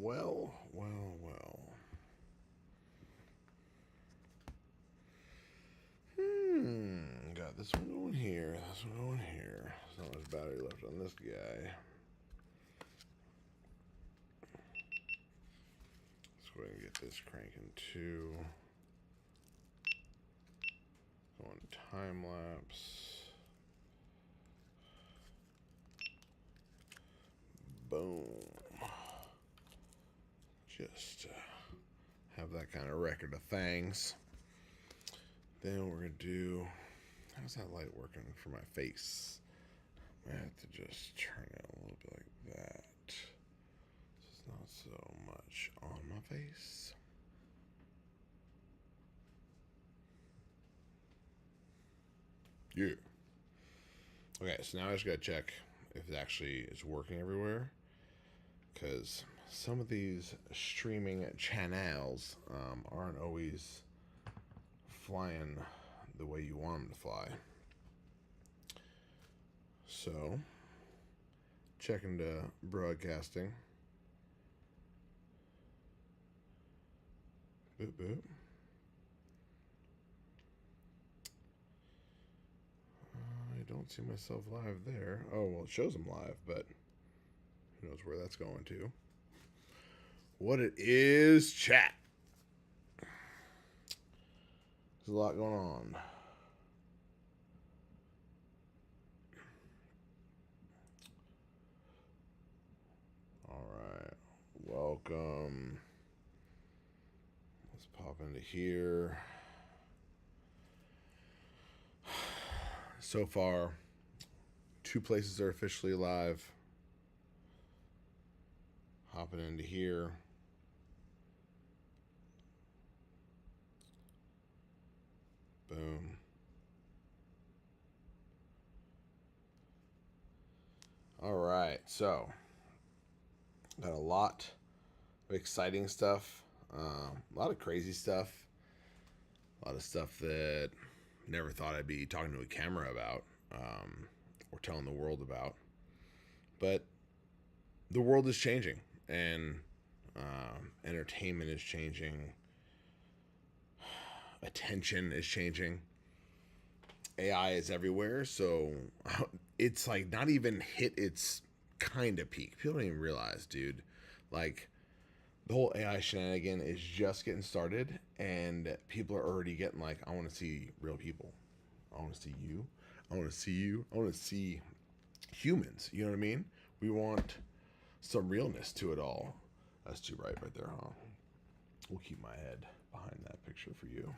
Well, well, well. Got this one going here. This one going here. There's not much battery left on this guy. Let's go ahead and get this cranking too. Going time lapse. Boom. Just have that kind of record of things. Then we're going to do, how's that light working for my face? I have to just turn it a little bit like that. So it's not so much on my face. Yeah. Okay, so now I just got to check if it actually is working everywhere. Because some of these streaming channels aren't always flying the way you want them to fly. So, checking to broadcasting. Boop, boop. I don't see myself live there. Oh, well, it shows them live, but who knows where that's going to. What it is, chat. There's a lot going on. All right. Welcome. Let's pop into here. So far, 2 places are officially live. Hopping into here. Boom. All right, so got a lot of exciting stuff, a lot of crazy stuff, a lot of stuff that never thought I'd be talking to a camera about or telling the world about. But the world is changing, and entertainment is changing, attention is changing. AI is everywhere, so it's like not even hit its kind of peak. People don't even realize, dude. Like, the whole AI shenanigan is just getting started, and people are already getting like, I want to see real people. I want to see you. I want to see you. I want to see humans. You know what I mean? We want some realness to it all. That's too bright right there, huh? We'll keep my head behind that picture for you.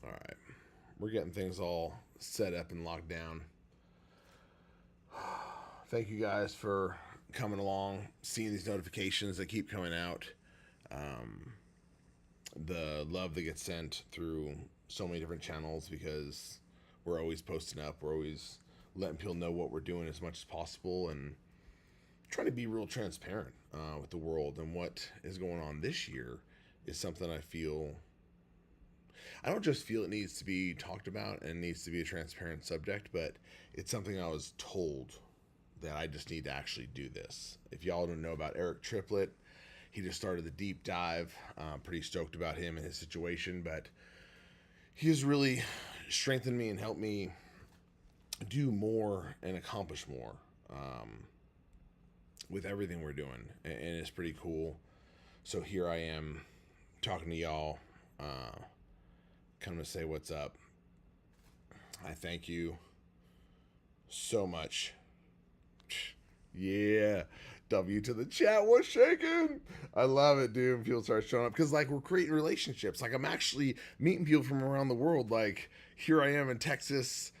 All right. We're getting things all set up and locked down. Thank you guys for coming along, seeing these notifications that keep coming out. The love that gets sent through so many different channels, because we're always posting up. We're always letting people know what we're doing as much as possible, and trying to be real transparent with the world. And what is going on this year is something I don't just feel it needs to be talked about and needs to be a transparent subject, but it's something I was told that I just need to actually do this. If y'all don't know about Eric Triplett, he just started the deep dive. Pretty stoked about him and his situation, but he has really strengthened me and helped me do more and accomplish more with everything we're doing, and it's pretty cool. So here I am talking to y'all, coming to say what's up. I thank you so much. Yeah. W to the chat. What's shaking? I love it, dude. People start showing up because, like, we're creating relationships. Like, I'm actually meeting people from around the world. Like, here I am in Texas.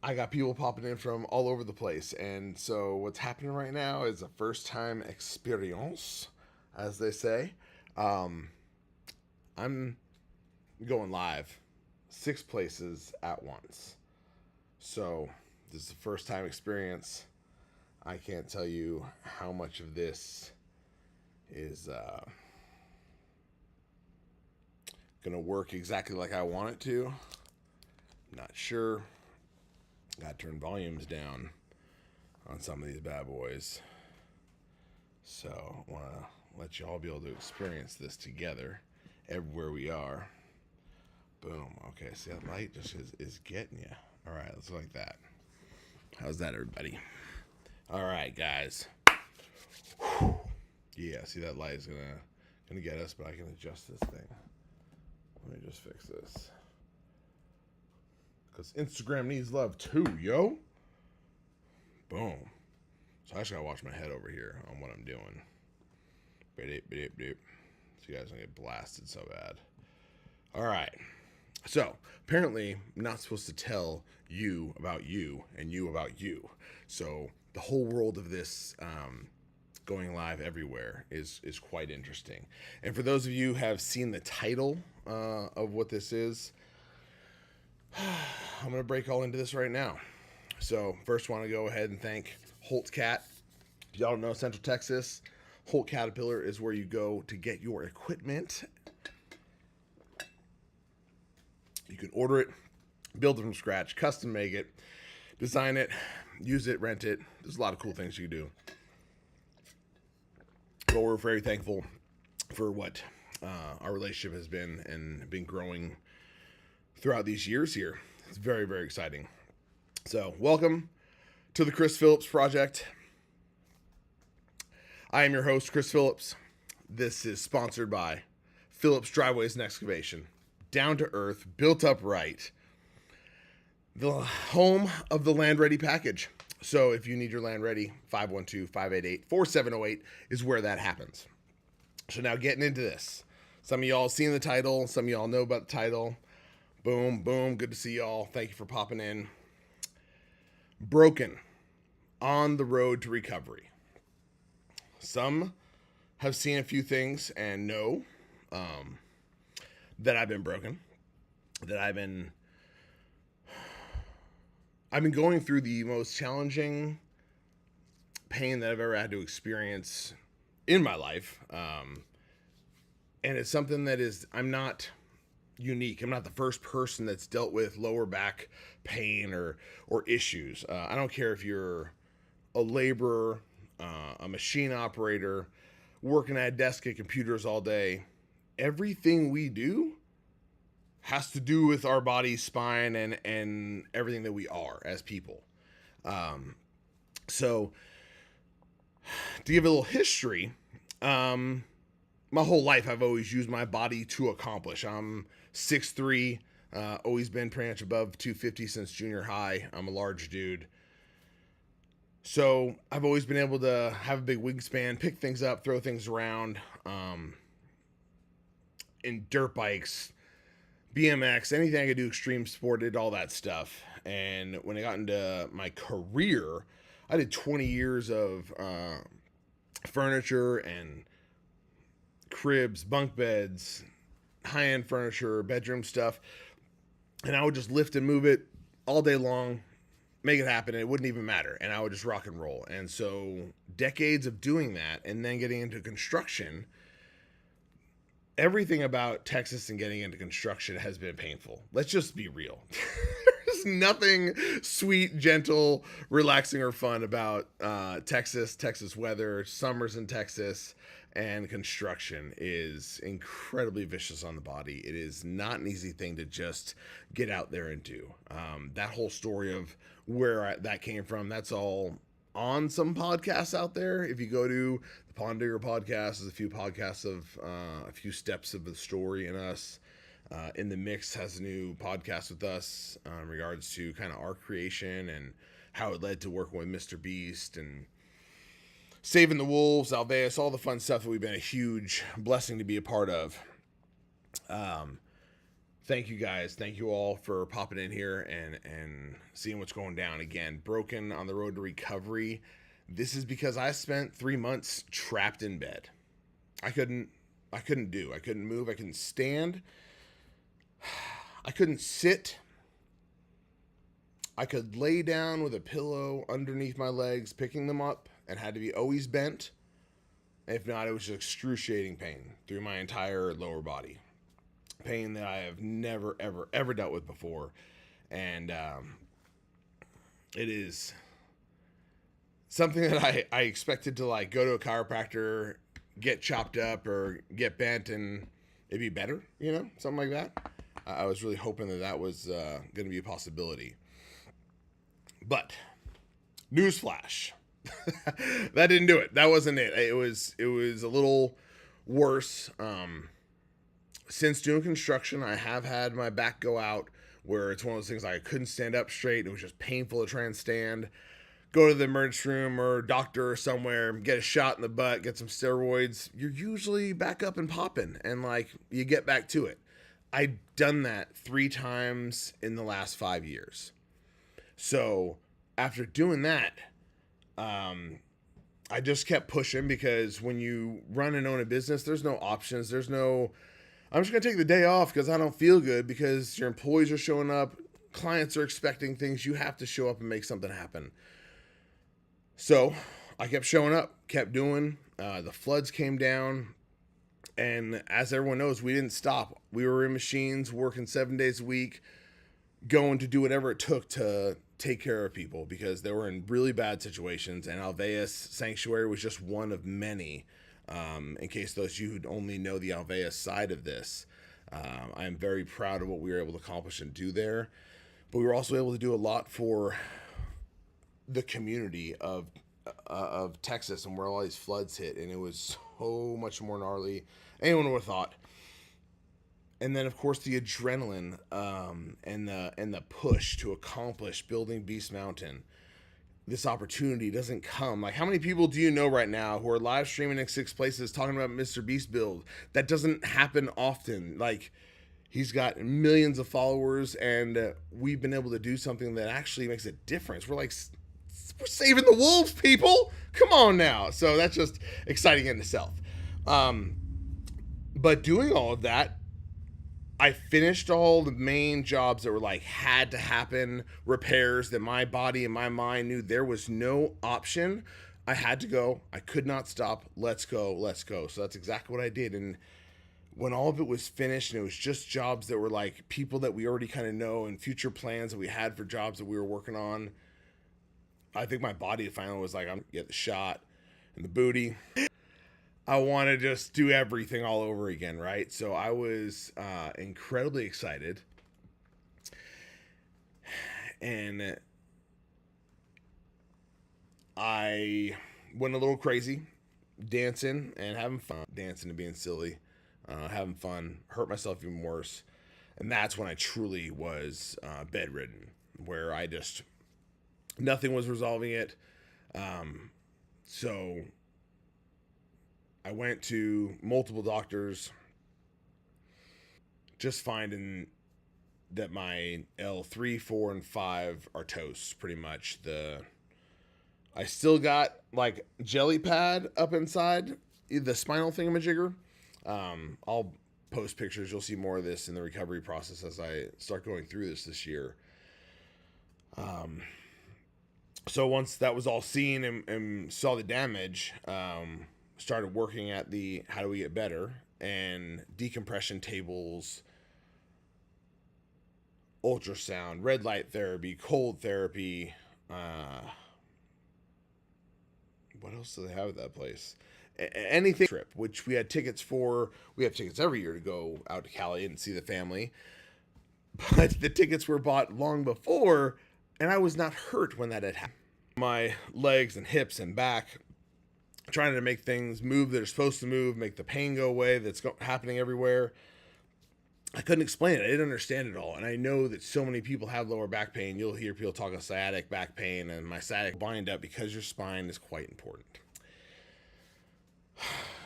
I got people popping in from all over the place. And so, what's happening right now is a first time experience, as they say. I'm going live 6 places at once. So, this is the first time experience. I can't tell you how much of this is gonna work exactly like I want it to. Not sure. Gotta turn volumes down on some of these bad boys. So I want to let y'all be able to experience this together everywhere we are. Boom. Okay, see that light just is getting you. All right, let's go like that. How's that, everybody? All right, guys. Yeah, see that light is gonna get us, but I can adjust this thing. Let me just fix this. Because Instagram needs love too, yo. Boom. So I just gotta watch my head over here on what I'm doing. So you guys don't get blasted so bad. All right. So apparently I'm not supposed to tell you about you and you about you. So the whole world of this going live everywhere is quite interesting. And for those of you who have seen the title of what this is, I'm going to break all into this right now. So first want to go ahead and thank Holt Cat. If y'all don't know Central Texas, Holt Caterpillar is where you go to get your equipment. You can order it, build it from scratch, custom make it, design it, use it, rent it. There's a lot of cool things you can do. But we're very thankful for what our relationship has been and been growing throughout these years here. It's very, very exciting. So welcome to the Chris Phillips Project. I am your host, Chris Phillips. This is sponsored by Phillips Driveways and Excavation. Down to earth, built up right. The home of the Land Ready package. So if you need your land ready, 512-588-4708 is where that happens. So now getting into this. Some of y'all seen the title. Some of y'all know about the title. Boom, boom. Good to see y'all. Thank you for popping in. Broken. On the road to recovery. Some have seen a few things and know that I've been broken. That I've been going through the most challenging pain that I've ever had to experience in my life. And it's something that I'm not unique. I'm not the first person that's dealt with lower back pain or issues. I don't care if you're a laborer, a machine operator, working at a desk at computers all day. Everything we do has to do with our body, spine, and everything that we are as people. So to give a little history, my whole life I've always used my body to accomplish. I'm 6'3", always been pretty much above 250 since junior high. I'm a large dude. So I've always been able to have a big wingspan, pick things up, throw things around, in dirt bikes, BMX, anything I could do, extreme sport, did all that stuff. And when I got into my career, I did 20 years of furniture and cribs, bunk beds, high-end furniture, bedroom stuff. And I would just lift and move it all day long, make it happen, and it wouldn't even matter. And I would just rock and roll. And so decades of doing that and then getting into construction, everything about Texas and getting into construction has been painful. Let's just be real. There's nothing sweet, gentle, relaxing, or fun about Texas weather, summers in Texas, and construction is incredibly vicious on the body. It is not an easy thing to just get out there and do. That whole story of where that came from, that's all on some podcasts out there. If you go to the Pond Digger podcast, there's a few podcasts of a few steps of the story in us. In the Mix has a new podcast with us in regards to kind of our creation and how it led to working with Mr. Beast and Saving the Wolves, Alveus, all the fun stuff that we've been a huge blessing to be a part of. Thank you guys. Thank you all for popping in here and seeing what's going down. Again, broken on the road to recovery. This is because I spent 3 months trapped in bed. I couldn't move. I couldn't stand. I couldn't sit. I could lay down with a pillow underneath my legs, picking them up, and had to be always bent. If not, it was just excruciating pain through my entire lower body. Pain that I have never, ever, ever dealt with before. And it is something that I expected to like go to a chiropractor, get chopped up or get bent, and it'd be better, you know, something like that. I was really hoping that that was going to be a possibility. But newsflash, that didn't do it. That wasn't it. It was a little worse. Since doing construction, I have had my back go out, where it's one of those things like I couldn't stand up straight. It was just painful to try and stand. Go to the emergency room or doctor or somewhere, get a shot in the butt, get some steroids. You're usually back up and popping, and like you get back to it. I've done that 3 times in the last 5 years. So after doing that, I just kept pushing, because when you run and own a business, there's no options. There's no, I'm just going to take the day off because I don't feel good, because your employees are showing up. Clients are expecting things. You have to show up and make something happen. So I kept showing up, kept doing. The floods came down. And as everyone knows, we didn't stop. We were in machines, working 7 days a week, going to do whatever it took to take care of people, because they were in really bad situations. And Alveus Sanctuary was just one of many. In case those of you who only know the Alveus side of this, I am very proud of what we were able to accomplish and do there. But we were also able to do a lot for the community of Texas, and where all these floods hit, and it was so much more gnarly. Anyone would have thought. And then, of course, the adrenaline and the push to accomplish building Beast Mountain. This opportunity doesn't come. Like, how many people do you know right now who are live streaming in 6 places talking about Mr. Beast build? That doesn't happen often. Like, he's got millions of followers, and we've been able to do something that actually makes a difference. We're saving the wolves, people. Come on now. So that's just exciting in itself. But doing all of that, I finished all the main jobs that were like had to happen, repairs that my body and my mind knew there was no option. I had to go. I could not stop. Let's go. Let's go. So that's exactly what I did. And when all of it was finished and it was just jobs that were like people that we already kind of know and future plans that we had for jobs that we were working on, I think my body finally was like, I'm gonna get the shot and the booty. I want to just do everything all over again, right? So I was incredibly excited. And I went a little crazy, dancing and having fun. Dancing and being silly, having fun, hurt myself even worse. And that's when I truly was bedridden, where I just, nothing was resolving it. So I went to multiple doctors, just finding that my L3, 4, and 5 are toast, pretty much. I still got like jelly pad up inside the spinal thingamajigger. I'll post pictures. You'll see more of this in the recovery process as I start going through this year. So once that was all seen and saw the damage, started working at the how do we get better and decompression tables, ultrasound, red light therapy, cold therapy. What else do they have at that place? Anything trip, which we had tickets for. We have tickets every year to go out to Cali and see the family. But the tickets were bought long before, and I was not hurt when that had happened. My legs and hips and back, trying to make things move that are supposed to move, make the pain go away that's happening everywhere. I couldn't explain it. I didn't understand it all. And I know that so many people have lower back pain. You'll hear people talk of sciatic back pain, and my sciatic bind up because your spine is quite important.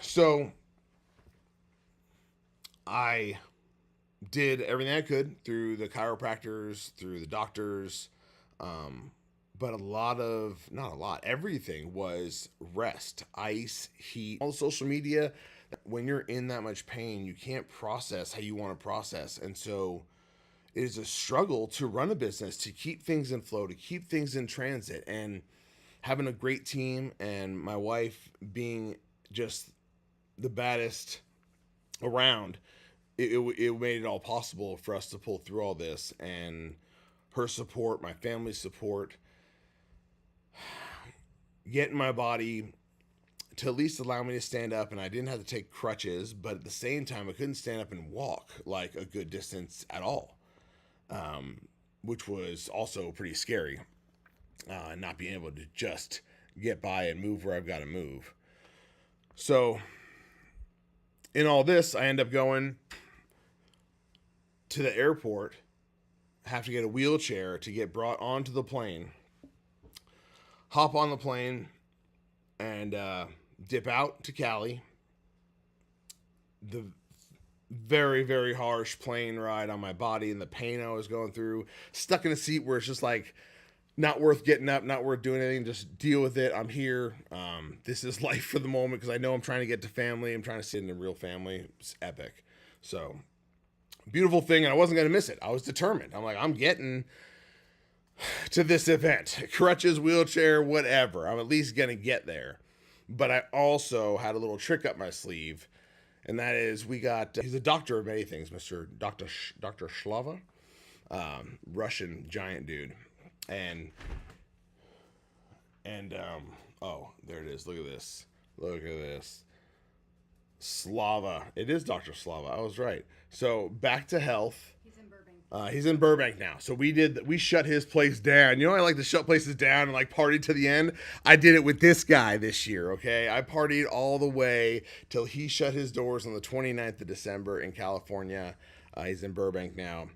So I did everything I could through the chiropractors, through the doctors, but everything was rest, ice, heat, all the social media. When you're in that much pain, you can't process how you want to process. And so it is a struggle to run a business, to keep things in flow, to keep things in transit, and having a great team and my wife being just the baddest around. It made it all possible for us to pull through all this, and her support, my family's support. getting my body to at least allow me to stand up, and I didn't have to take crutches, but at the same time, I couldn't stand up and walk like a good distance at all, which was also pretty scary, not being able to just get by and move where I've got to move. So in all this, I end up going to the airport, have to get a wheelchair to get brought onto the plane, hop on the plane, and dip out to Cali. The very, very harsh plane ride on my body and the pain I was going through, stuck in a seat where it's just like, not worth getting up, not worth doing anything, just deal with it. I'm here. This is life for the moment, because I know I'm trying to get to family. I'm trying to sit in a real family. It's epic. So, beautiful thing, and I wasn't going to miss it. I was determined. I'm like, I'm getting to this event. Crutches, wheelchair, whatever. I'm at least going to get there. But I also had a little trick up my sleeve, and that is he's a doctor of many things, Dr. Shlava, Russian giant dude. And oh, there it is. Look at this. Slava. It is Dr. Slava. I was right. So back to health. He's in Burbank. He's in Burbank now. So we shut his place down. You know, I like to shut places down and like party to the end. I did it with this guy this year. Okay. I partied all the way till he shut his doors on the 29th of December in California. He's in Burbank now.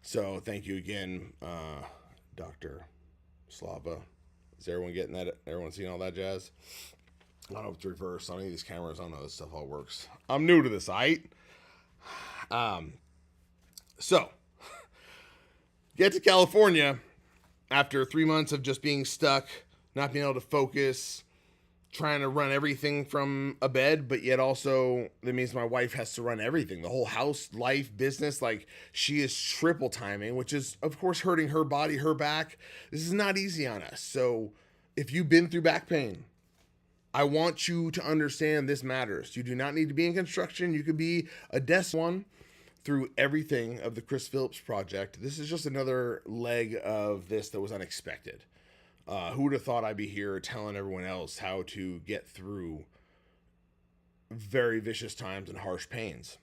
So thank you again, Dr. Slava. Is everyone getting that? Everyone seeing all that jazz? I don't know if it's reverse on any of these cameras. I don't know how this stuff all works. I'm new to this, right? So, get to California after 3 months of just being stuck, not being able to focus, trying to run everything from a bed, but yet also that means my wife has to run everything, the whole house, life, business. Like, she is triple timing, which is of course hurting her body, her back. This is not easy on us. So if you've been through back pain, I want you to understand this matters. You do not need to be in construction. You could be a desk one through everything of the Chris Phillips project. This is just another leg of this that was unexpected. Who would have thought I'd be here telling everyone else how to get through very vicious times and harsh pains?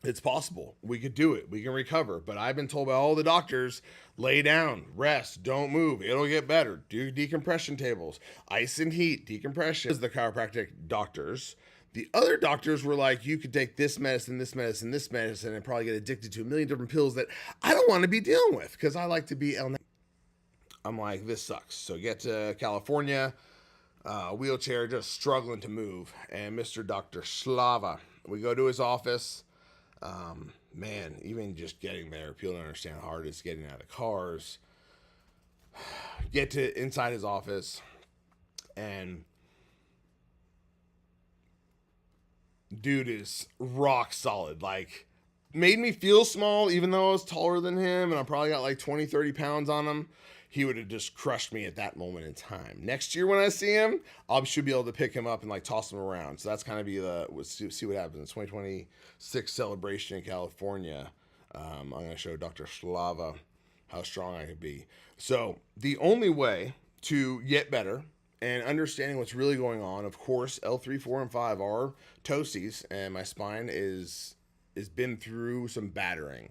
It's possible. We could do it. We can recover. But I've been told by all the doctors, lay down, rest, don't move. It'll get better. Do decompression tables, ice and heat, decompression. The chiropractic doctors. The other doctors were like, you could take this medicine, this medicine, this medicine, and probably get addicted to a million different pills that I don't want to be dealing with, because I like to be I'm like, this sucks. So get to California, wheelchair, just struggling to move. And Mr. Dr. Slava, we go to his office. Man, even just getting there, people don't understand how hard it is getting out of cars. Get to inside his office, and dude is rock solid. Like, made me feel small, even though I was taller than him, and I probably got like 20, 30 pounds on him. He would have just crushed me at that moment in time. Next year when I see him, I should be able to pick him up and like toss him around. So that's kind of be see what happens. 2026 celebration in California. I'm going to show Dr. Slava how strong I could be. So the only way to get better and understanding what's really going on, of course, L3, 4, and 5 are toasties, and my spine is been through some battering.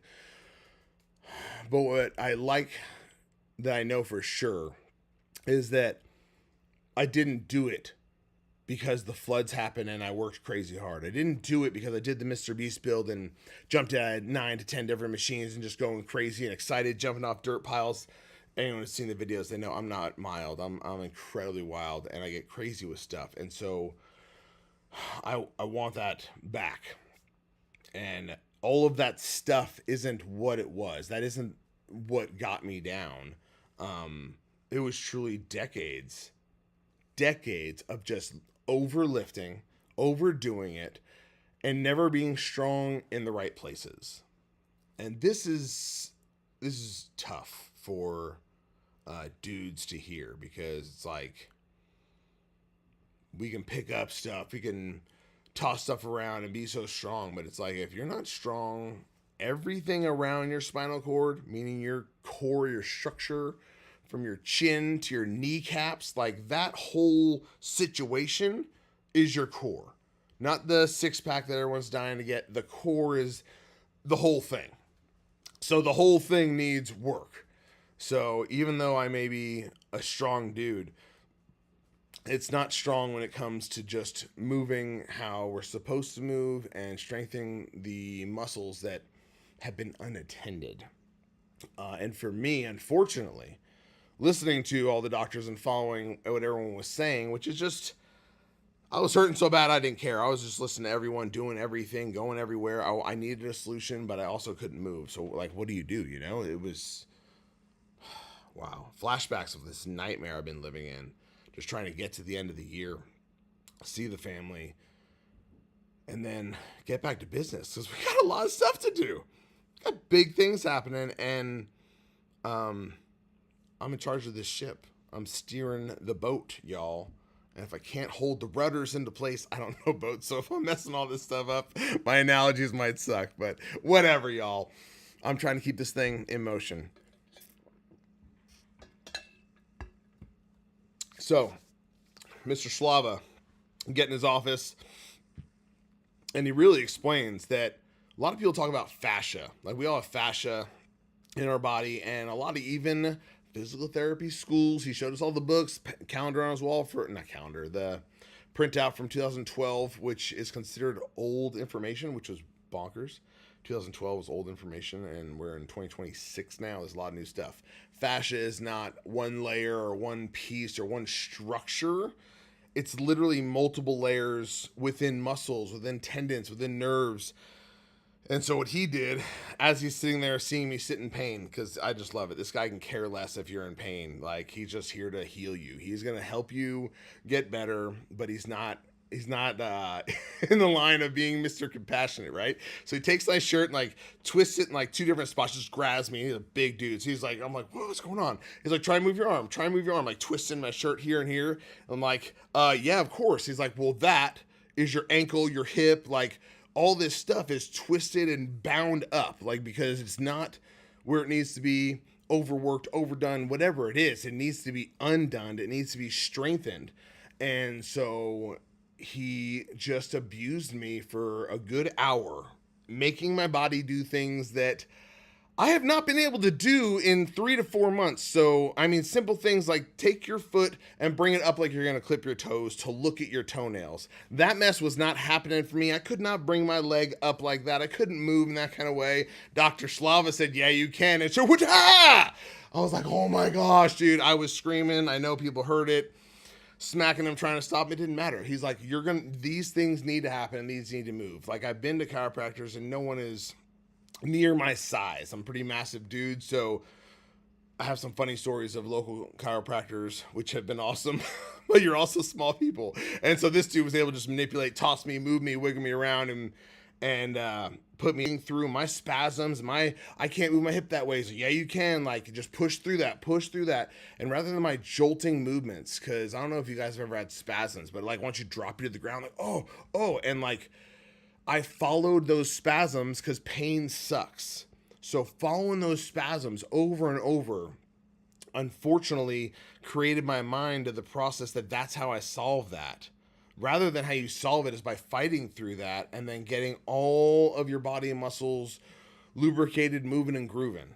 But what I like, that I know for sure, is that I didn't do it because the floods happened and I worked crazy hard. I didn't do it because I did the Mr. Beast build and jumped at 9 to 10 different machines and just going crazy and excited, jumping off dirt piles. Anyone who's seen the videos, they know I'm not mild. I'm incredibly wild, and I get crazy with stuff. And so I want that back. And all of that stuff isn't what it was. That isn't what got me down. It was truly decades of just overlifting, overdoing it, and never being strong in the right places. And this is tough for dudes to hear, because it's like, we can pick up stuff, we can toss stuff around and be so strong, but it's like, if you're not strong, everything around your spinal cord, meaning your core, your structure, from your chin to your kneecaps, like that whole situation is your core. Not the six pack that everyone's dying to get. The core is the whole thing. So the whole thing needs work. So even though I may be a strong dude, it's not strong when it comes to just moving how we're supposed to move and strengthening the muscles that have been unattended. And for me, unfortunately, listening to all the doctors and following what everyone was saying, which is just, I was hurting so bad I didn't care. I was just listening to everyone, doing everything, going everywhere. I needed a solution, but I also couldn't move. So, like, what do? You know, it was, wow. Flashbacks of this nightmare I've been living in. Just trying to get to the end of the year, see the family, and then get back to business. Because we got a lot of stuff to do. Got big things happening, and I'm in charge of this ship. I'm steering the boat, y'all. And if I can't hold the rudders into place, I don't know boats. So if I'm messing all this stuff up, my analogies might suck. But whatever, y'all. I'm trying to keep this thing in motion. So, Mr. Slava, get in his office, and he really explains that a lot of people talk about fascia. Like, we all have fascia in our body, and a lot of even physical therapy schools. He showed us all the books, calendar on his wall the printout from 2012, which is considered old information, which was bonkers. 2012 was old information, and we're in 2026 now. There's a lot of new stuff. Fascia is not one layer or one piece or one structure. It's literally multiple layers within muscles, within tendons, within nerves. And so what he did, as he's sitting there seeing me sit in pain, because I just love it. This guy can care less if you're in pain. Like, he's just here to heal you. He's going to help you get better, but he's not in the line of being Mr. Compassionate, right? So he takes my shirt and like twists it in like two different spots, just grabs me. He's a big dude. So he's like, I'm like, what's going on? He's like, try and move your arm. Like twisting my shirt here and here. I'm like, yeah, of course. He's like, well, that is your ankle, your hip, like all this stuff is twisted and bound up, like, because it's not where it needs to be, overworked, overdone, whatever it is. It needs to be undone. It needs to be strengthened. And so he just abused me for a good hour, making my body do things that I have not been able to do in 3 to 4 months. So, I mean, simple things like take your foot and bring it up like you're going to clip your toes to look at your toenails. That mess was not happening for me. I could not bring my leg up like that. I couldn't move in that kind of way. Dr. Slava said, yeah, you can. And so, I was like, oh my gosh, dude. I was screaming. I know people heard it. Smacking him, trying to stop me. It didn't matter. He's like, these things need to happen. These need to move. Like, I've been to chiropractors and no one is near my size. I'm a pretty massive dude. So I have some funny stories of local chiropractors, which have been awesome, but you're also small people. And so this dude was able to just manipulate, toss me, move me, wiggle me around and put me through my spasms. I can't move my hip that way. So yeah, you can, like, just push through that. And rather than my jolting movements, cause I don't know if you guys have ever had spasms, but like once you drop you to the ground, like, oh, and like I followed those spasms cause pain sucks. So following those spasms over and over, unfortunately created my mind to the process that's how I solve that. Rather than how you solve it is by fighting through that and then getting all of your body and muscles lubricated, moving and grooving.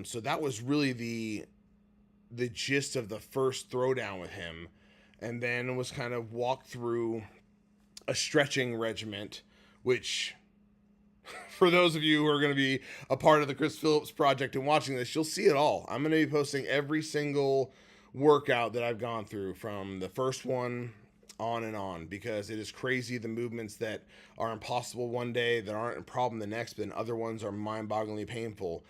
So that was really the gist of the first throwdown with him. And then it was kind of walk through a stretching regiment, which for those of you who are going to be a part of the Chris Phillips Project and watching this, you'll see it all. I'm going to be posting every single workout that I've gone through from the first one on and on, because it is crazy the movements that are impossible one day that aren't a problem the next, but then other ones are mind-bogglingly painful.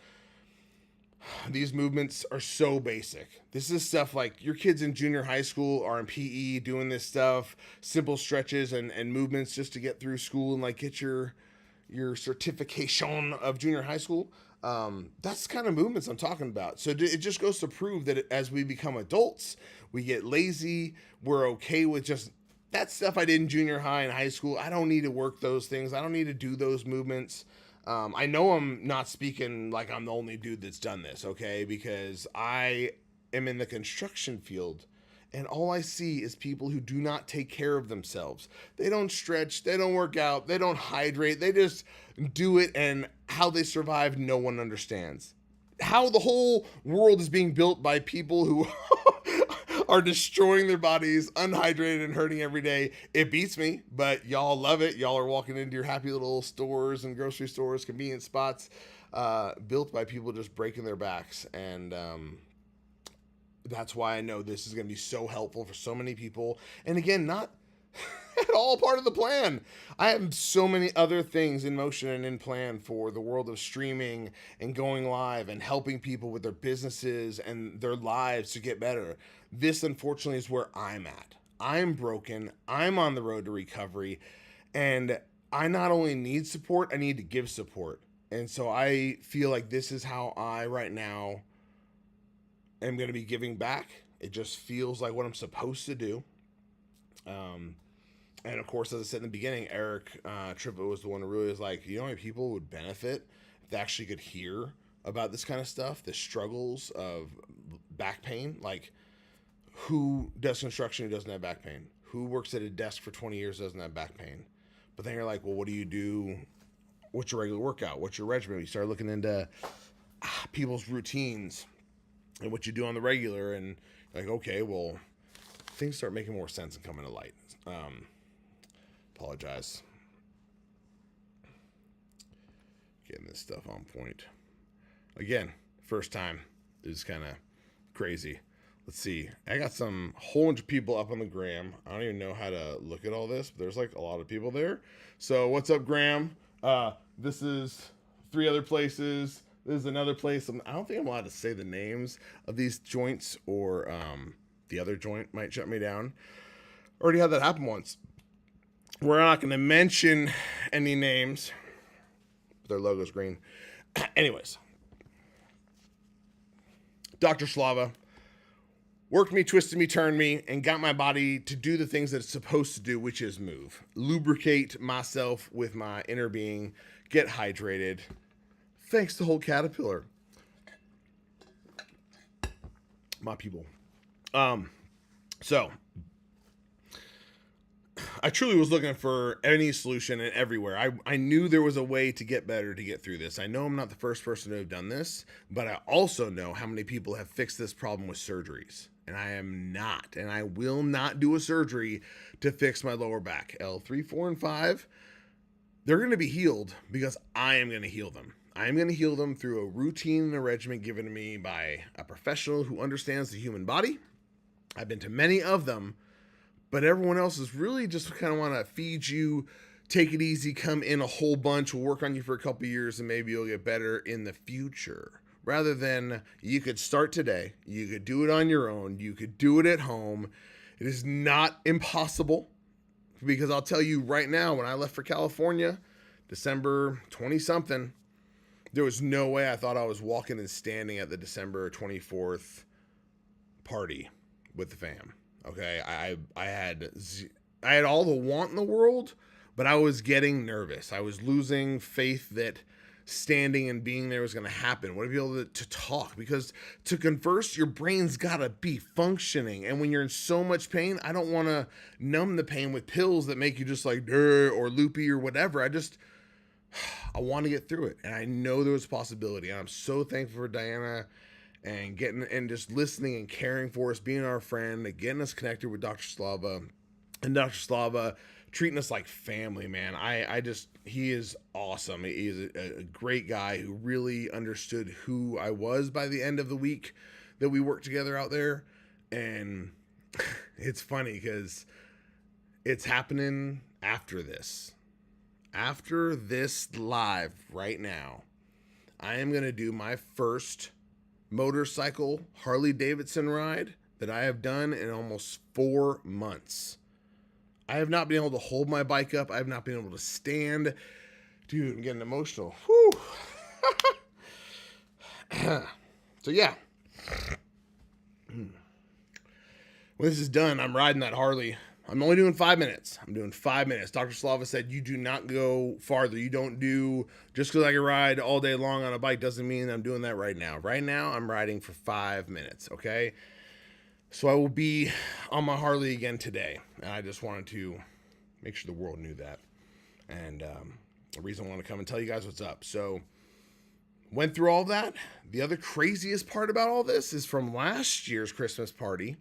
These movements are so basic. This is stuff like your kids in junior high school are in PE doing this stuff, simple stretches and movements just to get through school and like get your certification of junior high school. That's the kind of movements I'm talking about. So it just goes to prove that as we become adults, we get lazy. We're okay with just that stuff I did in junior high and high school. I don't need to work those things. I don't need to do those movements. I know I'm not speaking like I'm the only dude that's done this, okay? Because I am in the construction field, and all I see is people who do not take care of themselves. They don't stretch, they don't work out, they don't hydrate, they just do it, and how they survive, no one understands. How the whole world is being built by people who are destroying their bodies, unhydrated and hurting every day. It beats me, but y'all love it. Y'all are walking into your happy little stores and grocery stores, convenience spots, built by people just breaking their backs. And that's why I know this is going to be so helpful for so many people. And again, not at all part of the plan. I have so many other things in motion and in plan for the world of streaming and going live and helping people with their businesses and their lives to get better. This, unfortunately, is where I'm at. I'm broken. I'm on the road to recovery. And I not only need support, I need to give support. And so I feel like this is how I, right now, am going to be giving back. It just feels like what I'm supposed to do. And of course, as I said in the beginning, Eric Trippa was the one who really was like, you know how many people would benefit if they actually could hear about this kind of stuff, the struggles of back pain? Like, who does construction who doesn't have back pain? Who works at a desk for 20 years doesn't have back pain? But then you're like, well, what do you do? What's your regular workout? What's your regimen? You start looking into people's routines and what you do on the regular, and like, okay, well, things start making more sense and coming to light. Apologize. Getting this stuff on point. Again, first time. It's kind of crazy. Let's see. I got some whole bunch of people up on the gram. I don't even know how to look at all this, but there's like a lot of people there. So what's up, Graham? This is 3 other places. This is another place. I don't think I'm allowed to say the names of these joints, or the other joint might shut me down. Already had that happen once. We're not going to mention any names. Their logo's green. Anyways. Dr. Slava worked me, twisted me, turned me, and got my body to do the things that it's supposed to do, which is move. Lubricate myself with my inner being. Get hydrated. Thanks to Whole Caterpillar. My people. So I truly was looking for any solution and everywhere. I knew there was a way to get better, to get through this. I know I'm not the first person to have done this, but I also know how many people have fixed this problem with surgeries. And I am not, and I will not do a surgery to fix my lower back. L3, 4, and 5, they're going to be healed because I am going to heal them. I'm going to heal them through a routine and a regimen given to me by a professional who understands the human body. I've been to many of them, but everyone else is really just kind of want to feed you, take it easy, come in a whole bunch, we'll work on you for a couple years, and maybe you'll get better in the future. Rather than, you could start today, you could do it on your own, you could do it at home. It is not impossible, because I'll tell you right now, when I left for California, December 20-something, there was no way I thought I was walking and standing at the December 24th party with the fam. Okay, I had all the want in the world, but I was getting nervous. I was losing faith that standing and being there was going to happen. What to be able to talk, because to converse, your brain's got to be functioning. And when you're in so much pain, I don't want to numb the pain with pills that make you just like or loopy or whatever. I want to get through it, and I know there was a possibility. And I'm so thankful for Diana and getting and just listening and caring for us, being our friend, and getting us connected with Dr. Slava, and Dr. Slava treating us like family, man. He is awesome. He is a great guy who really understood who I was by the end of the week that we worked together out there. And it's funny because it's happening after this. After this live right now, I am going to do my first motorcycle Harley Davidson ride that I have done in almost 4 months. I have not been able to hold my bike up. I have not been able to stand. Dude, I'm getting emotional. Whew. So yeah. When this is done, I'm riding that Harley. I'm only doing 5 minutes. I'm doing 5 minutes. Dr. Slava said you do not go farther. You don't do, just because I can ride all day long on a bike doesn't mean I'm doing that right now. Right now, I'm riding for 5 minutes, okay? So I will be on my Harley again today. And I just wanted to make sure the world knew that. And the reason I want to come and tell you guys what's up. So, went through all that. The other craziest part about all this is from last year's Christmas party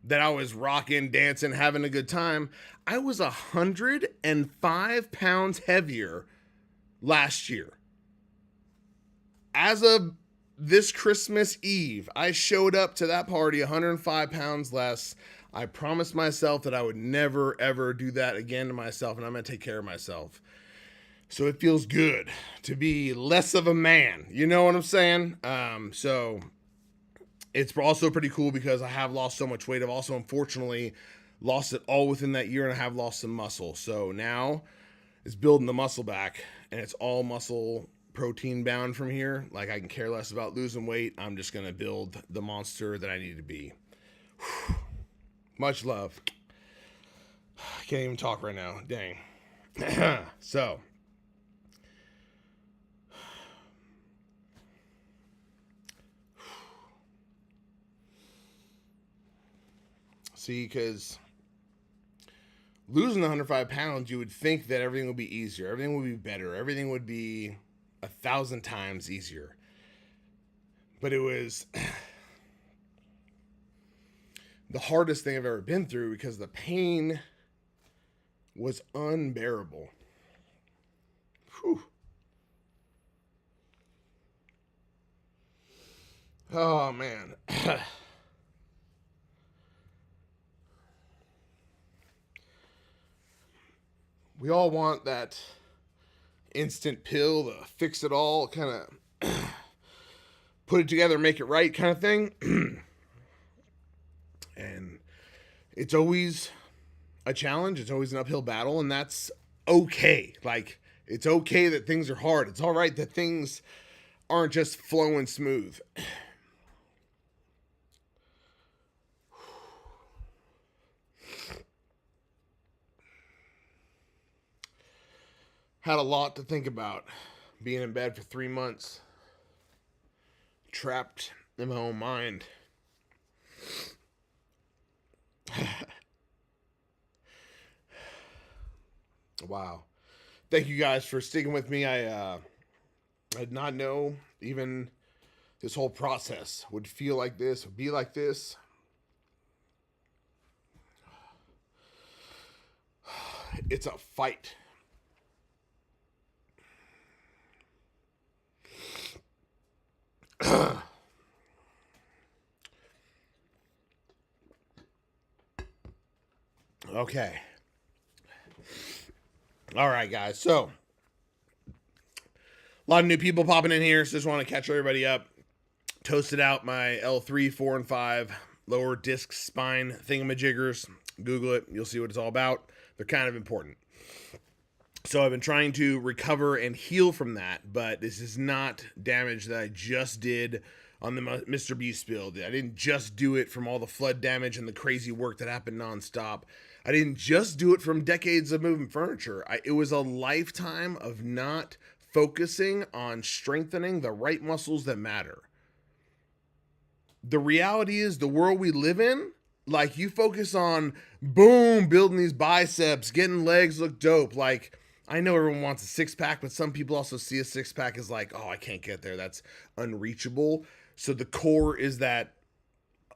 that I was rocking, dancing, having a good time. I was 105 pounds heavier last year. As of this Christmas Eve, I showed up to that party 105 pounds less. I promised myself that I would never, ever do that again to myself, and I'm going to take care of myself. So it feels good to be less of a man. You know what I'm saying? So it's also pretty cool because I have lost so much weight. I've also, unfortunately, lost it all within that year, and I have lost some muscle. So now it's building the muscle back, and it's all muscle protein bound from here. Like, I can care less about losing weight. I'm just going to build the monster that I need to be. Whew. Much love. I can't even talk right now. Dang. So, see, because losing 105 pounds, you would think that everything would be easier. Everything would be better. Everything would be 1,000 times easier. But it was the hardest thing I've ever been through because the pain was unbearable. Whew. Oh, man. We all want that instant pill to fix it all, kind of put it together, make it right kind of thing. And it's always a challenge. It's always an uphill battle, and that's okay. Like, it's okay that things are hard. It's all right that things aren't just flowing smooth. Had a lot to think about being in bed for 3 months, trapped in my own mind. Wow. Thank you guys for sticking with me. I did not know even this whole process would feel like this, would be like this. It's a fight. Okay. All right, guys. So, a lot of new people popping in here, so just want to catch everybody up. Toasted out my L3, 4, and 5 lower disc spine thingamajiggers. Google it. You'll see what it's all about. They're kind of important. So I've been trying to recover and heal from that, but this is not damage that I just did on the Mr. Beast build. I didn't just do it from all the flood damage and the crazy work that happened nonstop. I didn't just do it from decades of moving furniture. It was a lifetime of not focusing on strengthening the right muscles that matter. The reality is, the world we live in, like, you focus on, boom, building these biceps, getting legs look dope. Like, I know everyone wants a six-pack, but some people also see a six-pack as like, oh, I can't get there. That's unreachable. So the core is that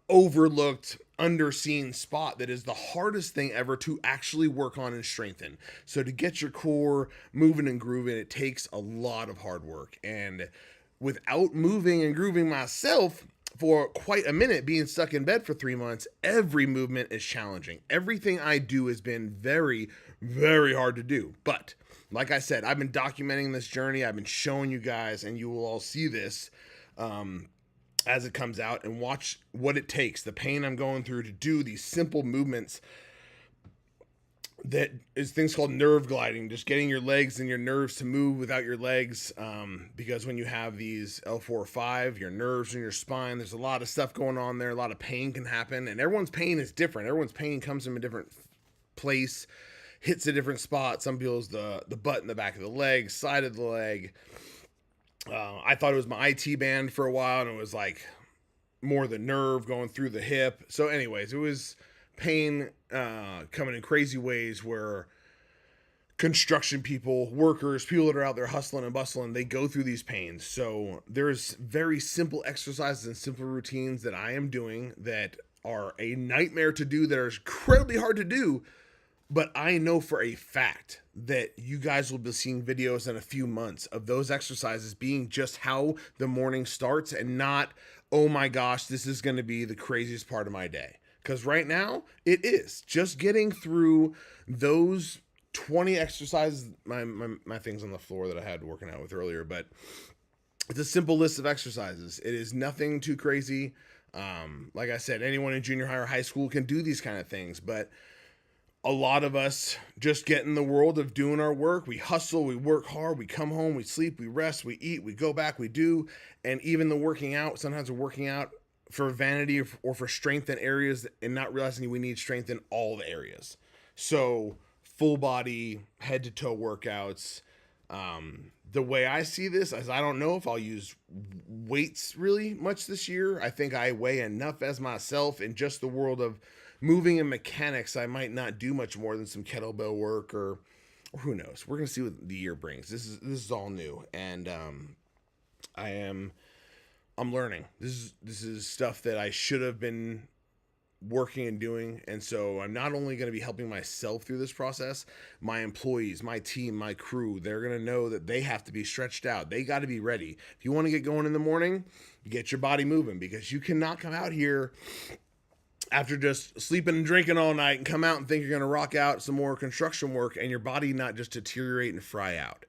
overlooked, underseen spot that is the hardest thing ever to actually work on and strengthen. So to get your core moving and grooving, it takes a lot of hard work. And without moving and grooving myself for quite a minute, being stuck in bed for 3 months, every movement is challenging. Everything I do has been very, very hard to do. But like I said, I've been documenting this journey. I've been showing you guys, and you will all see this as it comes out, and watch what it takes, the pain I'm going through to do these simple movements. That is things called nerve gliding, just getting your legs and your nerves to move without your legs. Because when you have these L4 or 5, your nerves and your spine, there's a lot of stuff going on there. A lot of pain can happen, and everyone's pain is different. Everyone's pain comes from a different place hits a different spot. Some people's the butt in the back of the leg, side of the leg. I thought it was my IT band for a while, and it was like more the nerve going through the hip. So anyways, it was pain coming in crazy ways where construction people, workers, people that are out there hustling and bustling, they go through these pains. So there's very simple exercises and simple routines that I am doing that are a nightmare to do, that are incredibly hard to do. But I know for a fact that you guys will be seeing videos in a few months of those exercises being just how the morning starts, and not, oh my gosh, this is going to be the craziest part of my day. Because right now, it is. Just getting through those 20 exercises, my things on the floor that I had working out with earlier, but it's a simple list of exercises. It is nothing too crazy. Like I said, anyone in junior high or high school can do these kind of things, but a lot of us just get in the world of doing our work. We hustle, we work hard, we come home, we sleep, we rest, we eat, we go back, we do. And even the working out, sometimes we're working out for vanity or for strength in areas and not realizing we need strength in all the areas. So full body, head to toe workouts. The way I see this is, I don't know if I'll use weights really much this year. I think I weigh enough as myself in just the world of moving and mechanics. I might not do much more than some kettlebell work, or who knows. We're gonna see what the year brings. This is all new, and I'm learning. This is stuff that I should have been working and doing, and so I'm not only going to be helping myself through this process, my employees, my team, my crew, they're going to know that they have to be stretched out. They got to be ready. If you want to get going in the morning, get your body moving, because you cannot come out here after just sleeping and drinking all night and come out and think you're going to rock out some more construction work and your body not just deteriorate and fry out.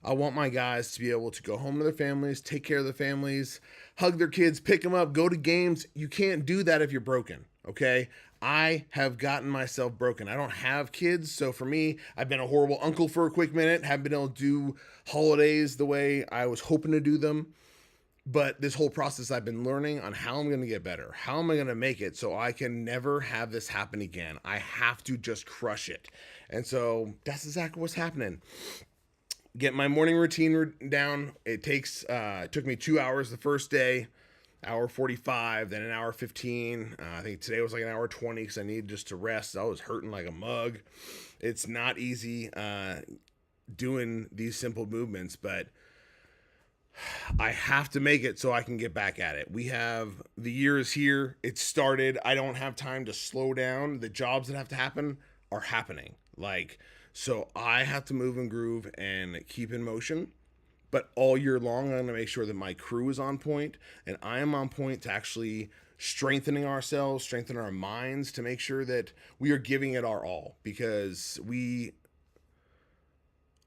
I want my guys to be able to go home to their families, take care of their families, hug their kids, pick them up, go to games. You can't do that if you're broken, okay? I have gotten myself broken. I don't have kids, so for me, I've been a horrible uncle for a quick minute, haven't been able to do holidays the way I was hoping to do them. But this whole process, I've been learning on how I'm going to get better. How am I going to make it so I can never have this happen again? I have to just crush it. And so that's exactly what's happening. Get my morning routine down. It took me 2 hours the first day, hour 45, then an hour 15. I think today was like an hour 20 because I needed just to rest. I was hurting like a mug. It's not easy doing these simple movements, but I have to make it so I can get back at it. The year is here. It started. I don't have time to slow down. The jobs that have to happen are happening. So I have to move and groove and keep in motion. But all year long, I'm going to make sure that my crew is on point and I am on point to actually strengthening ourselves, strengthening our minds to make sure that we are giving it our all, because we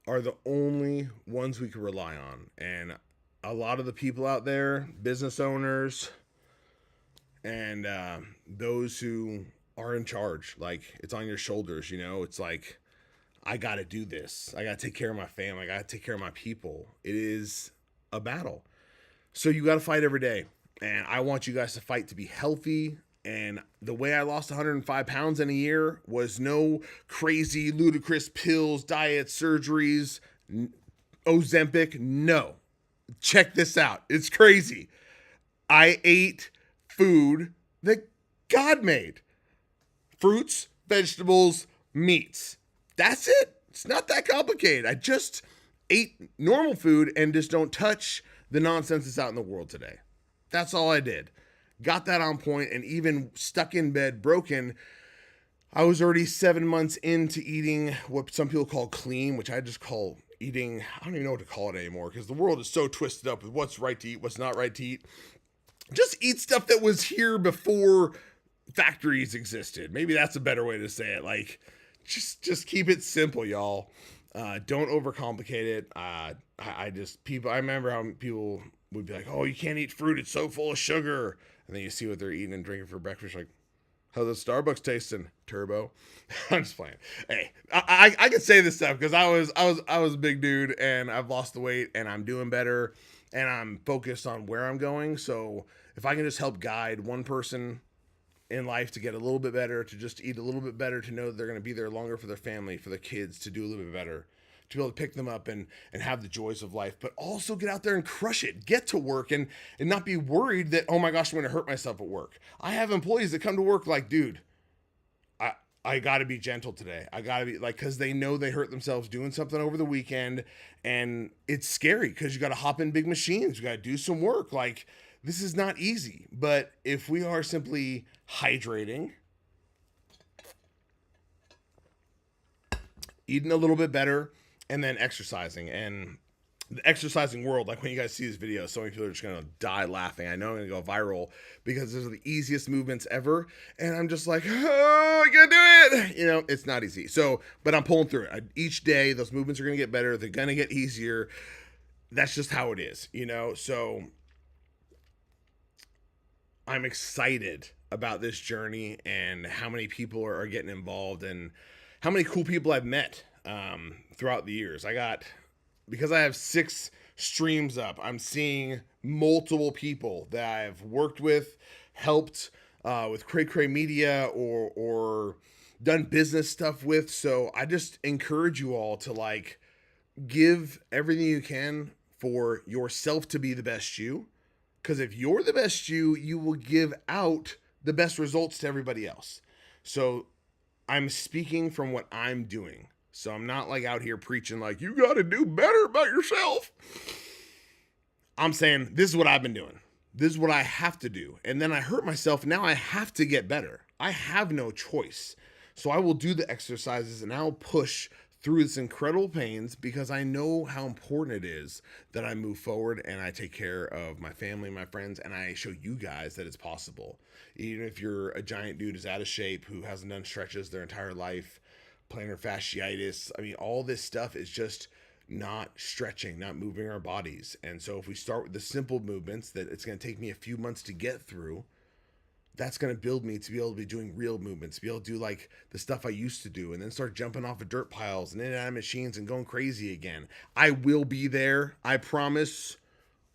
are the only ones we can rely on. And a lot of the people out there, business owners, and those who are in charge, it's on your shoulders, it's like, I got to do this. I got to take care of my family. I got to take care of my people. It is a battle. So you got to fight every day. And I want you guys to fight to be healthy. And the way I lost 105 pounds in a year was no crazy, ludicrous pills, diets, surgeries, Ozempic. No. Check this out. It's crazy. I ate food that God made. Fruits, vegetables, meats. That's it. It's not that complicated. I just ate normal food and just don't touch the nonsense that's out in the world today. That's all I did. Got that on point, and even stuck in bed broken, I was already 7 months into eating what some people call clean, which I just call eating, I don't even know what to call it anymore, because the world is so twisted up with what's right to eat, what's not right to eat. Just eat stuff that was here before factories existed. Maybe that's a better way to say it. Just keep it simple, y'all. Don't overcomplicate it. I remember how people would be like, oh, you can't eat fruit. It's so full of sugar. And then you see what they're eating and drinking for breakfast. Like, how's the Starbucks tasting? Turbo. I'm just playing. Hey, I could say this stuff because I was a big dude and I've lost the weight and I'm doing better and I'm focused on where I'm going. So if I can just help guide one person in life to get a little bit better, to just eat a little bit better, to know that they're going to be there longer for their family, for their kids, to do a little bit better, to be able to pick them up and have the joys of life, but also get out there and crush it, get to work and not be worried that, oh my gosh, I'm going to hurt myself at work. I have employees that come to work like, dude, I got to be gentle today. I got to be like, because they know they hurt themselves doing something over the weekend. And it's scary because you got to hop in big machines. You got to do some work. Like, this is not easy. But if we are simply hydrating, eating a little bit better, and then exercising, and the exercising world, like when you guys see this video, so many people are just going to die laughing. I know I'm going to go viral because those are the easiest movements ever. And I'm just like, oh, I can't do it. You know, it's not easy. So, but I'm pulling through it. Each day, those movements are going to get better. They're going to get easier. That's just how it is, you know? So I'm excited about this journey and how many people are getting involved and how many cool people I've met throughout the years. Because I have 6 streams up, I'm seeing multiple people that I've worked with, helped with Cray Cray Media or done business stuff with. So I just encourage you all to like give everything you can for yourself to be the best you. Because if you're the best you, you will give out the best results to everybody else. So I'm speaking from what I'm doing. So I'm not like out here preaching like, you got to do better about yourself. I'm saying this is what I've been doing. This is what I have to do. And then I hurt myself. Now I have to get better. I have no choice. So I will do the exercises and I'll push through this incredible pains because I know how important it is that I move forward and I take care of my family, my friends, and I show you guys that it's possible. Even if you're a giant dude who's out of shape, who hasn't done stretches their entire life, plantar fasciitis. I mean, all this stuff is just not stretching, not moving our bodies. And so if we start with the simple movements that it's going to take me a few months to get through, that's going to build me to be able to be doing real movements, to be able to do like the stuff I used to do, and then start jumping off of dirt piles and in and out of machines and going crazy again. I will be there. I promise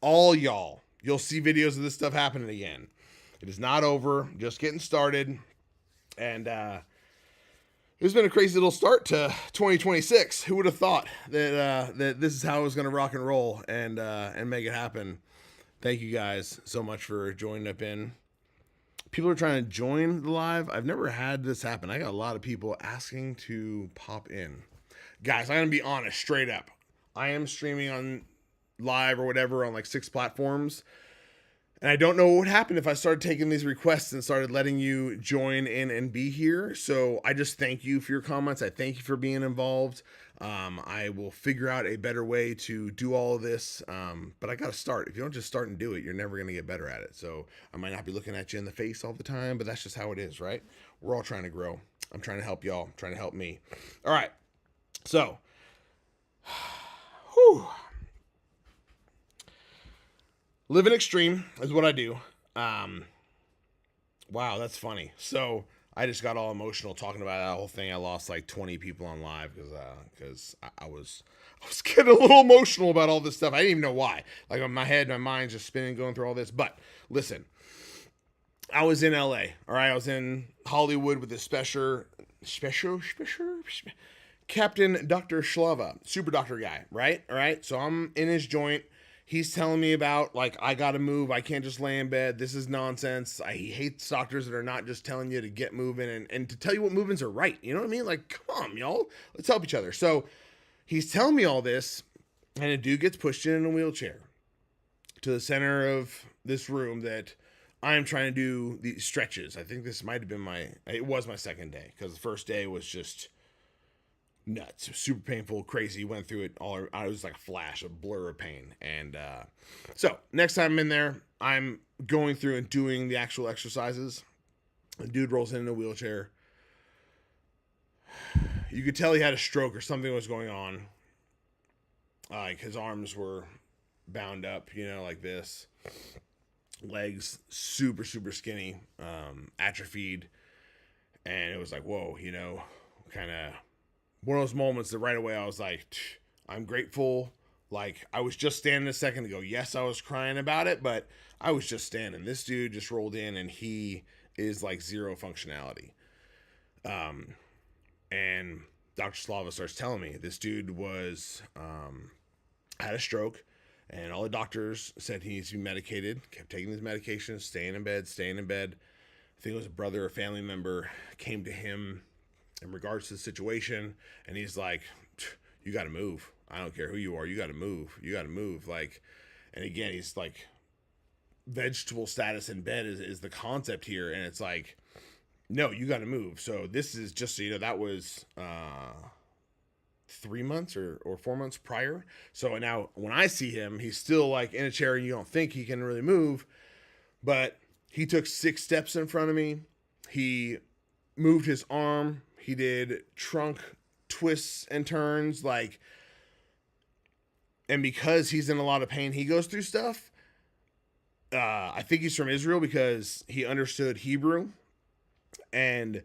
all y'all, you'll see videos of this stuff happening again. It is not over, just getting started. And, it's been a crazy little start to 2026. Who would have thought that that this is how I was going to rock and roll and make it happen? Thank you guys so much for joining up in. People are trying to join the live. I've never had this happen. I got a lot of people asking to pop in. Guys, I'm going to be honest, straight up. I am streaming on live or whatever on like 6 platforms. And I don't know what would happen if I started taking these requests and started letting you join in and be here. So I just thank you for your comments. I thank you for being involved. I will figure out a better way to do all of this. But I got to start. If you don't just start and do it, you're never going to get better at it. So I might not be looking at you in the face all the time, but that's just how it is, right? We're all trying to grow. I'm trying to help y'all. I'm trying to help me. All right. So, whew. Living extreme is what I do. Wow, that's funny. So I just got all emotional talking about that whole thing. I lost like 20 people on live because I was getting a little emotional about all this stuff. I didn't even know why. Like on my head, my mind's just spinning, going through all this. But listen, I was in LA. All right, I was in Hollywood with this special Captain Dr. Schlava, super doctor guy, right? All right, so I'm in his joint. He's telling me about, like, I got to move. I can't just lay in bed. This is nonsense. He hates doctors that are not just telling you to get moving and to tell you what movements are right. You know what I mean? Like, come on, y'all. Let's help each other. So he's telling me all this, and a dude gets pushed in a wheelchair to the center of this room that I'm trying to do the stretches. I think this might have been it was my second day because the first day was just nuts, super painful, crazy. Went through it all. I was like a flash, a blur of pain. And so next time I'm in there, I'm going through and doing the actual exercises. The dude rolls in a wheelchair. You could tell he had a stroke or something was going on. Like his arms were bound up, you know, like this. Legs super, super skinny, atrophied. And it was like, whoa, you know, kind of one of those moments that right away I was like, I'm grateful. Like, I was just standing a second ago. Yes, I was crying about it, but I was just standing. This dude just rolled in and he is like zero functionality. And Dr. Slava starts telling me this dude was had a stroke, and all the doctors said he needs to be medicated. Kept taking his medications, staying in bed. I think it was a brother or family member came to him in regards to the situation, and he's like, "You got to move. I don't care who you are. You got to move. You got to move." Like, and again, he's like, vegetable status in bed is the concept here, and it's like, no, you got to move. So this is just so you know, that was 3 months or 4 months prior. So now when I see him, he's still like in a chair, and you don't think he can really move, but he took 6 steps in front of me. He moved his arm. He did trunk twists and turns, like, and because he's in a lot of pain, he goes through stuff. I think he's from Israel because he understood Hebrew, and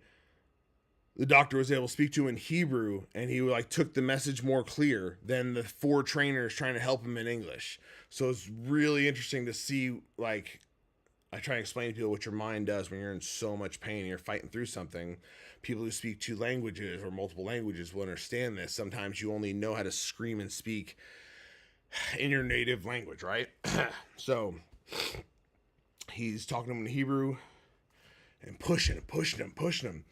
the doctor was able to speak to him in Hebrew, and he like took the message more clear than the 4 trainers trying to help him in English. So it's really interesting to see, like, I try to explain to people what your mind does when you're in so much pain and you're fighting through something. People who speak 2 languages or multiple languages will understand this. Sometimes you only know how to scream and speak in your native language, right? So he's talking to him in Hebrew and pushing him.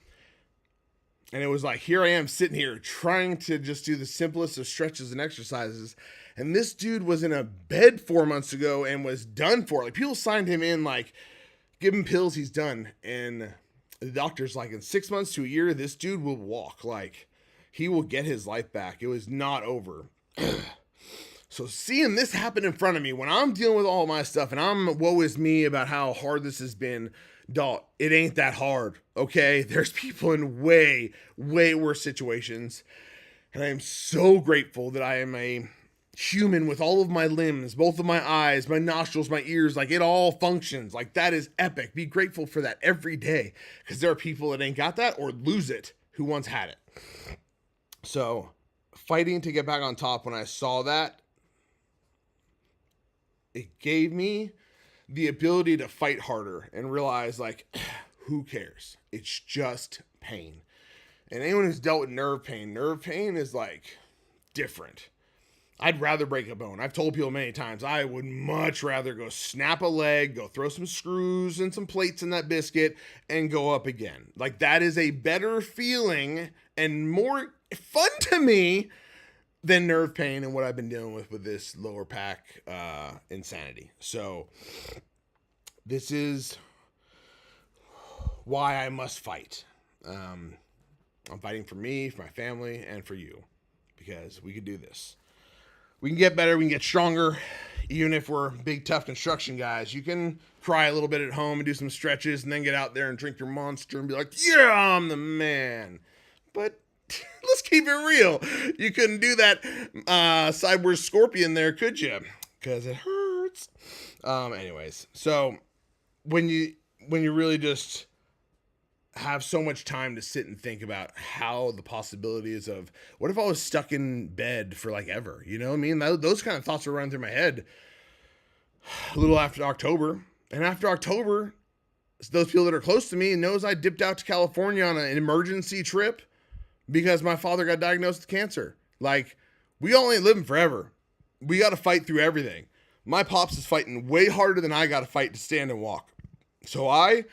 And it was like, here I am sitting here trying to just do the simplest of stretches and exercises. And this dude was in a bed 4 months ago and was done for. Like, people signed him in, like, give him pills, he's done. And the doctor's like, in 6 months to a year, this dude will walk. Like, he will get his life back. It was not over. So seeing this happen in front of me when I'm dealing with all my stuff and I'm woe is me about how hard this has been, dog, it ain't that hard, okay? There's people in way, way worse situations. And I am so grateful that I am a human with all of my limbs, both of my eyes, my nostrils, my ears, like it all functions. Like, that is epic. Be grateful for that every day, because there are people that ain't got that or lose it who once had it. So fighting to get back on top, when I saw that, it gave me the ability to fight harder and realize, like, who cares? It's just pain. And anyone who's dealt with nerve pain is like different. I'd rather break a bone. I've told people many times, I would much rather go snap a leg, go throw some screws and some plates in that biscuit, and go up again. Like, that is a better feeling and more fun to me than nerve pain and what I've been dealing with this lower back insanity. So this is why I must fight. I'm fighting for me, for my family, and for you, because we can do this. We can get better. We can get stronger. Even if we're big, tough construction guys, you can cry a little bit at home and do some stretches and then get out there and drink your Monster and be like, yeah, I'm the man. But let's keep it real. You couldn't do that Cyborg Scorpion there, could you? Because it hurts. Anyways, so when you really just have so much time to sit and think about how the possibilities of, what if I was stuck in bed for like ever? You know what I mean? Those kind of thoughts were running through my head a little after October. And after October, those people that are close to me knows I dipped out to California on an emergency trip because my father got diagnosed with cancer. Like, we all ain't living forever. We got to fight through everything. My pops is fighting way harder than I got to fight to stand and walk. So I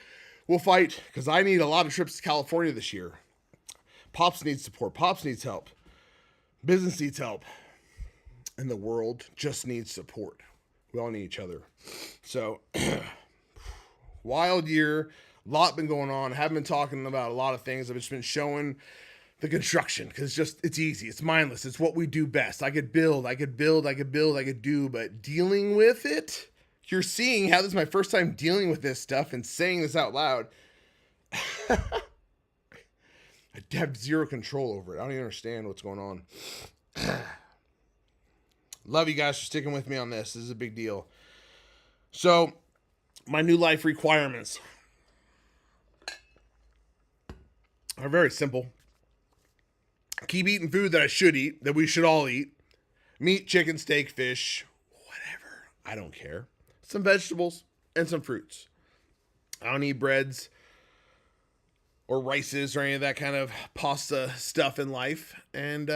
will fight, because I need a lot of trips to California this year. Pops needs support. Pops needs help. Business needs help. And the world just needs support. We all need each other. So, wild year. A lot been going on. I haven't been talking about a lot of things. I've just been showing the construction, because it's easy. It's mindless. It's what we do best. I could do, but dealing with it, you're seeing how this is my first time dealing with this stuff and saying this out loud. I have zero control over it. I don't even understand what's going on. Love you guys for sticking with me on this. This is a big deal. So, my new life requirements are very simple. Keep eating food that I should eat, that we should all eat. Meat, chicken, steak, fish, whatever. I don't care. Some vegetables and some fruits. I don't eat breads. or rices or any of that kind of pasta stuff in life. And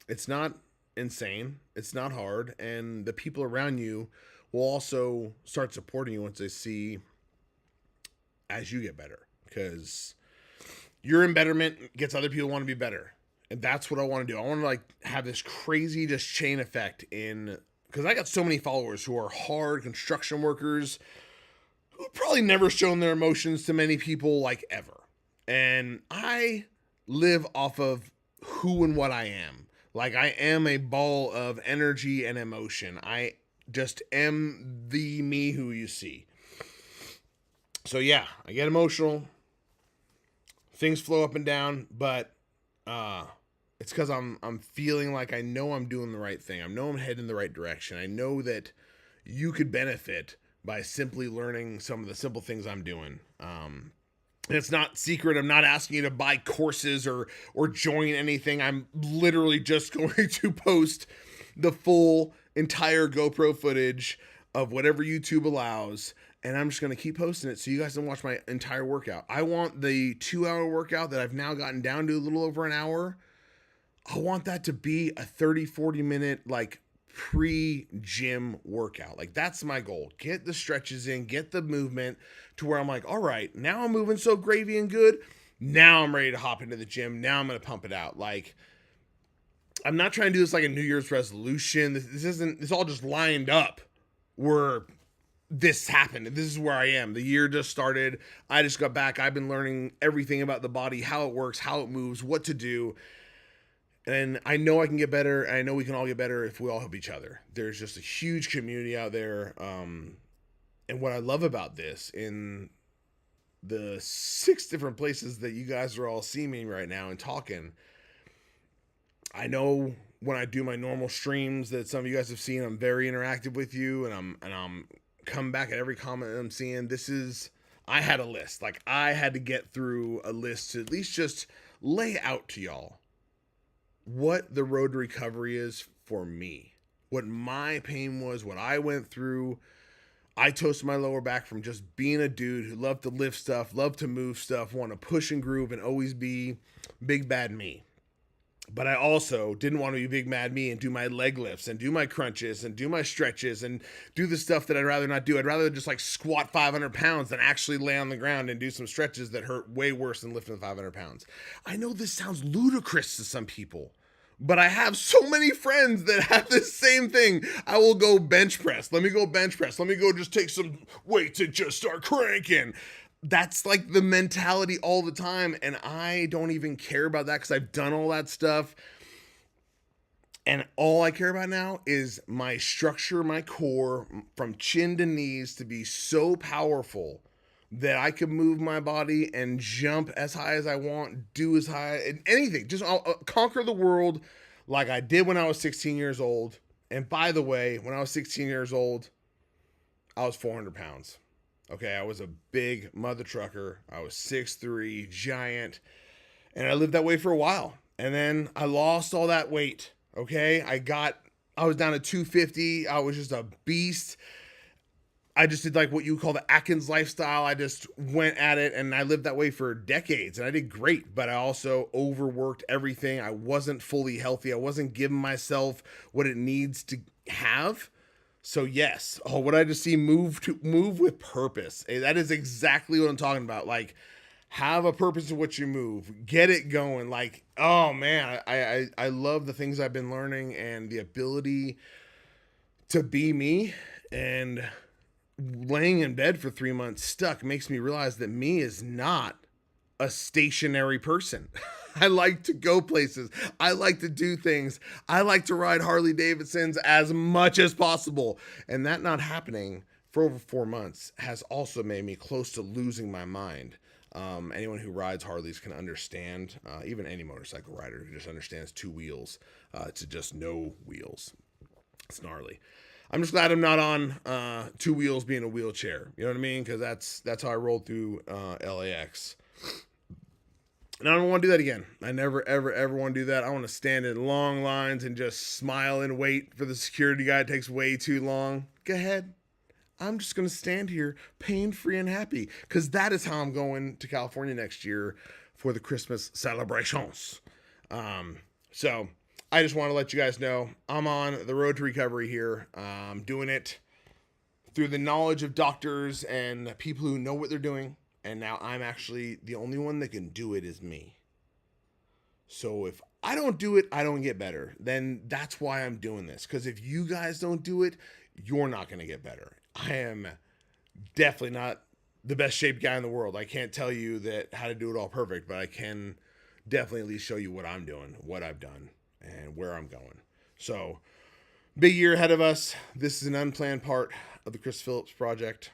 it's not insane. It's not hard. And the people around you will also start supporting you once they see as you get better. Because your embetterment gets other people want to be better. And that's what I want to do. I want to like have this crazy just chain effect in, because I got so many followers who are hard construction workers who probably never shown their emotions to many people like ever. And I live off of who and what I am. Like I am a ball of energy and emotion. I just am the me who you see. So yeah, I get emotional. Things flow up and down, but it's because I'm feeling like I know I'm doing the right thing. I know I'm heading in the right direction. I know that you could benefit by simply learning some of the simple things I'm doing. And it's not secret. I'm not asking you to buy courses or join anything. I'm literally just going to post the full entire GoPro footage of whatever YouTube allows. And I'm just going to keep posting it so you guys can watch my entire workout. I want the 2-hour workout that I've now gotten down to a little over an hour. I want that to be a 30-40 minute like pre-gym workout. Like that's my goal. Get the stretches in, get the movement to where I'm like, all right, now I'm moving so gravy and good. Now I'm ready to hop into the gym. Now I'm going to pump it out. Like I'm not trying to do this like a New Year's resolution. This all just lined up where this happened. This is where I am. The year just started. I just got back. I've been learning everything about the body, how it works, how it moves, what to do. And I know I can get better. And I know we can all get better if we all help each other. There's just a huge community out there. And what I love about this, in the 6 different places that you guys are all seeing me right now and talking, I know when I do my normal streams that some of you guys have seen, I'm very interactive with you, and I'm come back at every comment I'm seeing. I had a list. Like I had to get through a list to at least just lay out to y'all what the road to recovery is for me, what my pain was, what I went through. I toasted my lower back from just being a dude who loved to lift stuff, loved to move stuff, want to push and groove and always be big bad me. But I also didn't want to be big mad me and do my leg lifts and do my crunches and do my stretches and do the stuff that I'd rather not do. I'd rather just like squat 500 pounds than actually lay on the ground and do some stretches that hurt way worse than lifting 500 pounds. I know this sounds ludicrous to some people, but I have so many friends that have this same thing. I will go bench press. Let me go bench press. Let me go just take some weights and just start cranking. That's like the mentality all the time. And I don't even care about that because I've done all that stuff. And all I care about now is my structure, my core from chin to knees to be so powerful that I can move my body and jump as high as I want, do as high, anything. Just I'll conquer the world like I did when I was 16 years old. And by the way, when I was 16 years old, I was 400 pounds. Okay, I was a big mother trucker. I was 6'3", giant, and I lived that way for a while. And then I lost all that weight. Okay, I was down to 250. I was just a beast. I just did like what you call the Atkins lifestyle. I just went at it, and I lived that way for decades, and I did great. But I also overworked everything. I wasn't fully healthy. I wasn't giving myself what it needs to have. So yes, what I just see, move with purpose. That is exactly what I'm talking about. Like, have a purpose in what you move. Get it going. Like, oh man, I love the things I've been learning and the ability to be me. And laying in bed for 3 months stuck makes me realize that me is not a stationary person. I like to go places. I like to do things. I like to ride Harley Davidsons as much as possible. And that not happening for over 4 months has also made me close to losing my mind. Anyone who rides Harleys can understand, even any motorcycle rider who just understands 2 wheels to just no wheels. It's gnarly. I'm just glad I'm not on 2 wheels being a wheelchair. You know what I mean? Because that's how I rolled through LAX. And I don't want to do that again. I never, ever, ever want to do that. I want to stand in long lines and just smile and wait for the security guy. It takes way too long. Go ahead. I'm just going to stand here pain free and happy because that is how I'm going to California next year for the Christmas celebrations. So I just want to let you guys know I'm on the road to recovery here. Doing it through the knowledge of doctors and people who know what they're doing. And now I'm actually the only one that can do it is me. So if I don't do it, I don't get better. Then that's why I'm doing this. Because if you guys don't do it, you're not going to get better. I am definitely not the best shaped guy in the world. I can't tell you that how to do it all perfect, but I can definitely at least show you what I'm doing, what I've done, and where I'm going. So big year ahead of us. This is an unplanned part of the Chris Phillips project.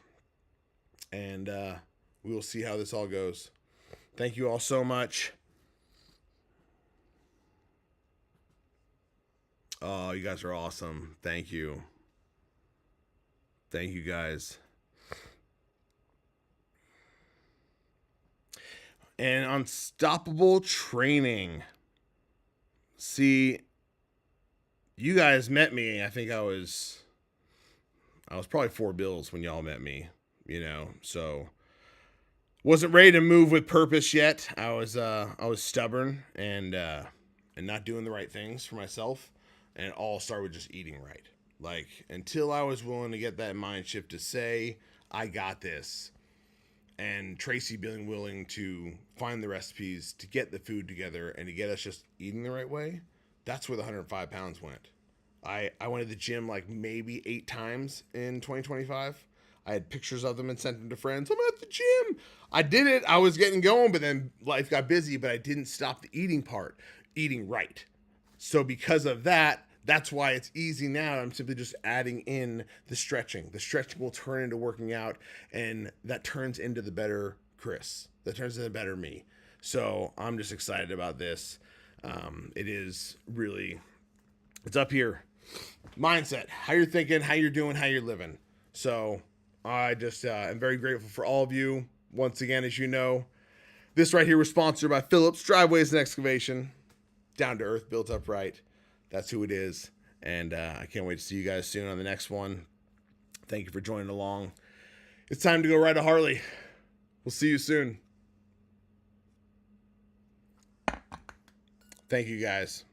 And we will see how this all goes. Thank you all so much. Oh, you guys are awesome. Thank you. Thank you, guys. And Unstoppable Training. See, you guys met me. I think I was probably 4 bills when y'all met me, you know. So wasn't ready to move with purpose yet. I was stubborn and not doing the right things for myself. And it all started with just eating right. Like, until I was willing to get that mind shift to say, I got this. And Tracy being willing to find the recipes, to get the food together, and to get us just eating the right way, that's where the 105 pounds went. I went to the gym like maybe 8 times in 2025. I had pictures of them and sent them to friends. I'm at the gym. I did it. I was getting going, but then life got busy, but I didn't stop the eating part, eating right. So because of that, that's why it's easy now. I'm simply just adding in the stretching. The stretching will turn into working out, and that turns into the better Chris. That turns into the better me. So I'm just excited about this. It is really, it's up here. Mindset, how you're thinking, how you're doing, how you're living. So I just am very grateful for all of you. Once again, as you know, this right here was sponsored by Phillips Driveways and Excavation. Down to earth, built up right. That's who it is. And I can't wait to see you guys soon on the next one. Thank you for joining along. It's time to go ride a Harley. We'll see you soon. Thank you, guys.